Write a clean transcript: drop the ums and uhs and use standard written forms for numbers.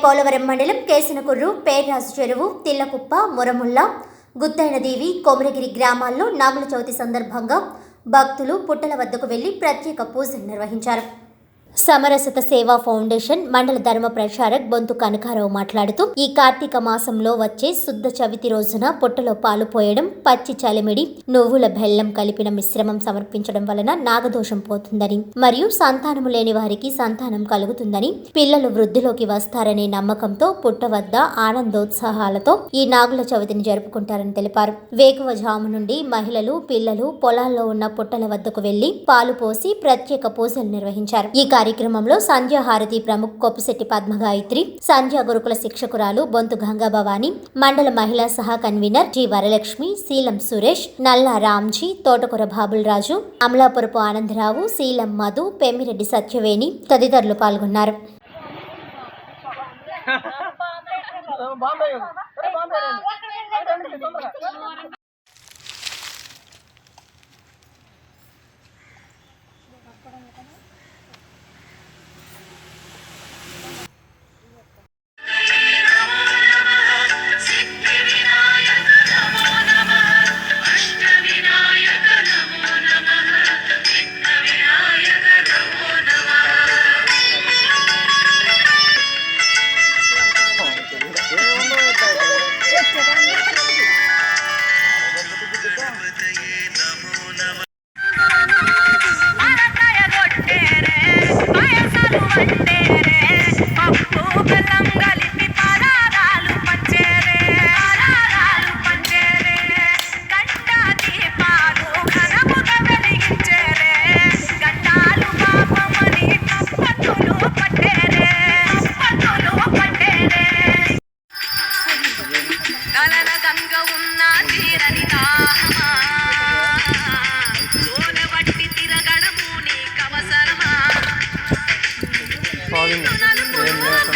పోలవరం మండలం కేసనకుర్రు, పేర్రాజు చెరువు, తిల్లకుప్ప, మురముల్ల, గుత్తైనదేవి, కొమరగిరి గ్రామాల్లో నాగుల చవితి సందర్భంగా భక్తులు పుట్టల వద్దకు వెళ్లి ప్రత్యేక పూజలు నిర్వహించారు. సమరసత సేవా ఫౌండేషన్ మండల ధర్మ ప్రచారక్ బొంతు కనకారావు మాట్లాడుతూ, ఈ కార్తీక మాసంలో వచ్చే శుద్ధ చవితి రోజున పుట్టలో పాలు పోయడం, పచ్చి చలిమిడి, నువ్వుల బెల్లం కలిపిన మిశ్రమం సమర్పించడం వలన నాగదోషం పోతుందని మరియు సంతానము లేని వారికి సంతానం కలుగుతుందని, పిల్లలు వృద్ధిలోకి వస్తారనే నమ్మకంతో పుట్ట వద్ద ఆనందోత్సాహాలతో ఈ నాగుల చవితిని జరుపుకుంటారని తెలిపారు. వేకువజాము నుండి మహిళలు, పిల్లలు పొలాల్లో ఉన్న పుట్టల వద్దకు వెళ్లి పాలు పోసి ప్రత్యేక పూజలు నిర్వహించారు. ఈ కార్యక్రమంలో సంధ్యాహారతి ప్రముఖ్ కొప్పిశెట్టి పద్మగాయత్రి, సంధ్యా గురుకుల శిక్షకురాలు బొంతు గంగాభవాని, మండల మహిళా సహా కన్వీనర్ జి వరలక్ష్మి, శీలం సురేష్, నల్లా రామ్జీ, తోటకూర బాబులరాజు, అమలాపురపు ఆనందరావు, శీలం మధు, పెమ్మిరెడ్డి సత్యవేణి తదితరులు పాల్గొన్నారు. Falling.